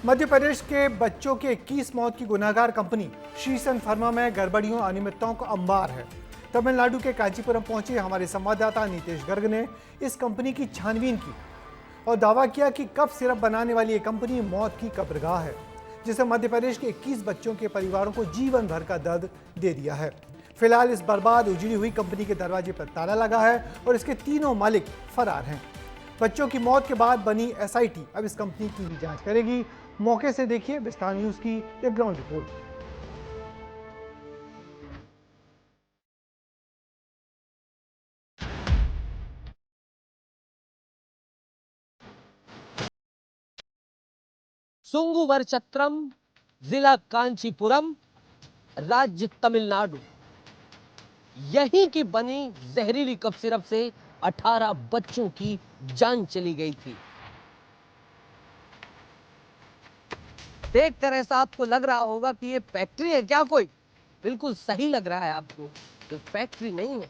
मध्य प्रदेश के बच्चों के 21 मौत की गुनाहगार कंपनी श्रीसन फार्मा में गड़बड़ियों अनियमितताओं का अंबार है। तमिलनाडु के कांचीपुरम पहुंचे हमारे संवाददाता नीतीश गर्ग ने इस कंपनी की छानबीन की और दावा किया कि कफ सिरप बनाने वाली ये कंपनी मौत की कब्रगाह है, जिसे मध्य प्रदेश के 21 बच्चों के परिवारों को जीवन भर का दर्द दे दिया है। फिलहाल इस बर्बाद उजड़ी हुई कंपनी के दरवाजे पर ताला लगा है और इसके तीनों मालिक फरार हैं। बच्चों की मौत के बाद बनी एसआईटी अब इस कंपनी की भी जांच करेगी। मौके से देखिए विस्तार न्यूज की एक ग्राउंड रिपोर्ट। सुंगुवरचत्रम, जिला कांचीपुरम, राज्य तमिलनाडु। यहीं की बनी जहरीली कफ सिरप से 18 बच्चों की जान चली गई थी। देखकर ऐसा आपको लग रहा होगा कि ये फैक्ट्री है क्या कोई? बिल्कुल सही लग रहा है आपको। ये फैक्ट्री नहीं है,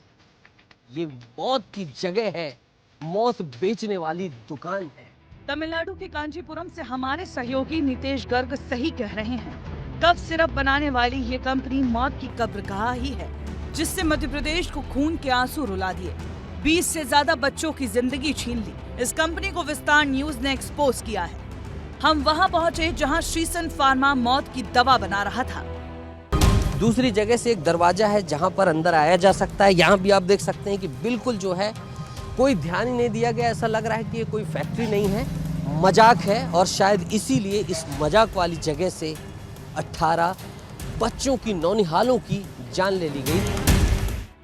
ये मौत की जगह है, मौत बेचने वाली दुकान है। तमिलनाडु के कांचीपुरम से हमारे सहयोगी नीतीश गर्ग सही कह रहे हैं। कफ सिरप बनाने वाली ये कंपनी मौत की कब्रगाह ही है, जिससे मध्य प्रदेश को खून के आंसू रुला दिए, 20 से ज्यादा बच्चों की जिंदगी छीन ली। इस कंपनी को विस्तार न्यूज ने एक्सपोज किया है। हम वहां पहुंचे जहां श्रीसन फार्मा मौत की दवा बना रहा था। दूसरी जगह से एक दरवाजा है जहां पर अंदर आया जा सकता है। यहाँ भी आप देख सकते हैं कि बिल्कुल जो है कोई ध्यान ही नहीं दिया गया। ऐसा लग रहा है कि ये कोई फैक्ट्री नहीं है, मजाक है, और शायद इसीलिए इस मजाक वाली जगह से 18 बच्चों की, नौनिहालों की जान ले ली गई।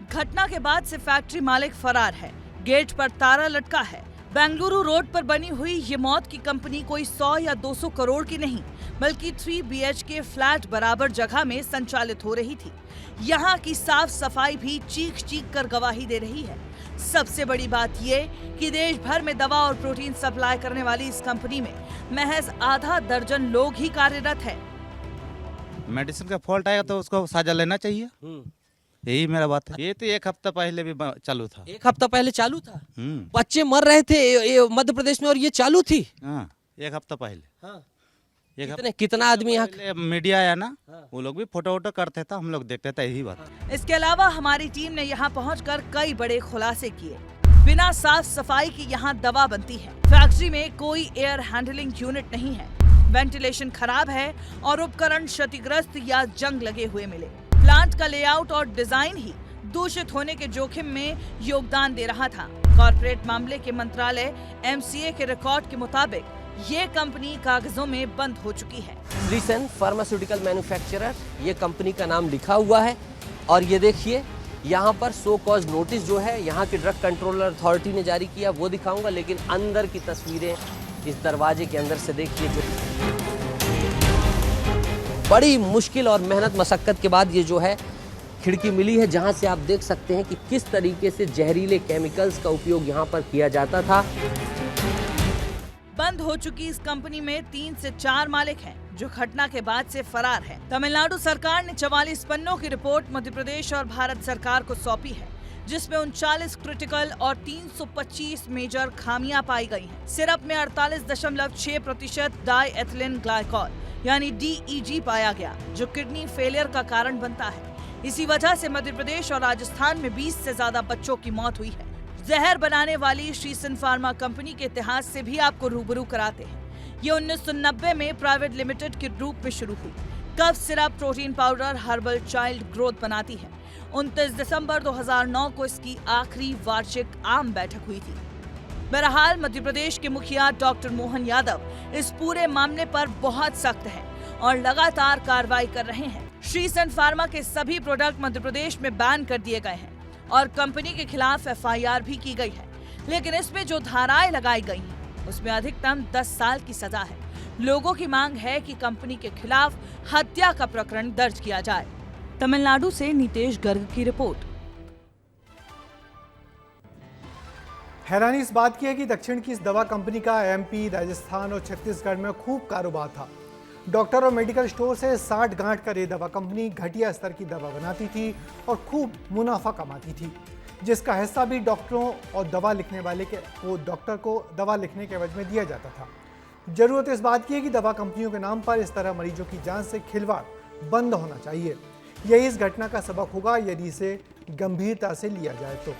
घटना के बाद से फैक्ट्री मालिक फरार है, गेट पर ताला लटका है। बेंगलुरु रोड पर बनी हुई ये मौत की कंपनी कोई 100 या 200 करोड़ की नहीं, बल्कि 3 BHK फ्लैट बराबर जगह में संचालित हो रही थी। यहाँ की साफ सफाई भी चीख चीख कर गवाही दे रही है। सबसे बड़ी बात ये कि देश भर में दवा और प्रोटीन सप्लाई करने वाली इस कंपनी में महज आधा दर्जन लोग ही कार्यरत है। मेडिसिन का फॉल्ट आएगा तो उसको सजा लेना चाहिए, यही मेरा बात है। ये तो एक हफ्ता पहले भी चालू था। एक हफ्ता पहले चालू था? बच्चे मर रहे थे मध्य प्रदेश में और ये चालू थी? हाँ, एक हफ्ता पहले। हाँ। कितना आदमी यहाँ मीडिया आया ना, वो लोग भी फोटो वोटो करते थे, हम लोग देखते थे, यही बात। इसके अलावा हमारी टीम ने यहाँ पहुंचकर कई बड़े खुलासे किए। बिना साफ सफाई की यहाँ दवा बनती है। फैक्ट्री में कोई एयर हैंडलिंग यूनिट नहीं है, वेंटिलेशन खराब है और उपकरण क्षतिग्रस्त या जंग लगे हुए मिले। प्लांट का लेआउट और डिजाइन ही दूषित होने के जोखिम में योगदान दे रहा था। कॉर्पोरेट मामले के मंत्रालय MCA के रिकॉर्ड के मुताबिक ये कंपनी कागजों में बंद हो चुकी है। श्रीसन फार्मास्यूटिकल मैन्युफैक्चरर, ये कंपनी का नाम लिखा हुआ है। और ये देखिए यहाँ पर सो कॉज नोटिस जो है यहाँ की ड्रग कंट्रोलर अथॉरिटी ने जारी किया, वो दिखाऊंगा। लेकिन अंदर की तस्वीरें इस दरवाजे के अंदर से देखिए। बड़ी मुश्किल और मेहनत मशक्कत के बाद ये जो है खिड़की मिली है, जहां से आप देख सकते हैं कि किस तरीके से जहरीले केमिकल्स का उपयोग यहाँ पर किया जाता था। बंद हो चुकी इस कंपनी में 3 से 4 मालिक हैं, जो घटना के बाद से फरार हैं। तमिलनाडु सरकार ने 44 पन्नों की रिपोर्ट मध्य प्रदेश और भारत सरकार को सौंपी है, जिसमें 39 क्रिटिकल और 325 मेजर खामियां पाई गई हैं। सिरप में 48.6% डाई एथिलीन ग्लाइकॉल यानी DEG पाया गया, जो किडनी फेलियर का कारण बनता है। इसी वजह से मध्य प्रदेश और राजस्थान में 20 से ज्यादा बच्चों की मौत हुई है। जहर बनाने वाली श्रीसन फार्मा कंपनी के इतिहास से भी आपको रूबरू कराते हैं। ये 1990 में प्राइवेट लिमिटेड के रूप में शुरू हुई। Cough syrup, protein powder, herbal child growth बनाती है। 29 दिसंबर 2009 को इसकी आखिरी वार्षिक आम बैठक हुई थी। बहरहाल मध्य प्रदेश के मुखिया डॉक्टर मोहन यादव इस पूरे मामले पर बहुत सख्त हैं और लगातार कार्रवाई कर रहे हैं। श्रीसन फार्मा के सभी प्रोडक्ट मध्य प्रदेश में बैन कर दिए गए हैं और कंपनी के खिलाफ FIR भी की गई है। लेकिन इसमें जो धाराएं लगाई गई हैं, उसमें अधिकतम 10 साल की सजा है। लोगों की मांग है कि कंपनी के खिलाफ हत्या का प्रकरण दर्ज किया जाए। तमिलनाडु से नीतीश गर्ग की रिपोर्ट। हैरानी इस बात की है कि दक्षिण की इस दवा कंपनी का MP, राजस्थान और छत्तीसगढ़ में खूब कारोबार था। डॉक्टर और मेडिकल स्टोर से 60 गांठ कर ये दवा कंपनी घटिया स्तर की दवा बनाती थी और खूब मुनाफा कमाती थी, जिसका हिस्सा भी डॉक्टरों और दवा लिखने वाले को डॉक्टर को दवा लिखने के एवज में दिया जाता था। जरूरत इस बात की है कि दवा कंपनियों के नाम पर इस तरह मरीजों की जान से खिलवाड़ बंद होना चाहिए। यही इस घटना का सबक होगा यदि इसे गंभीरता से लिया जाए तो।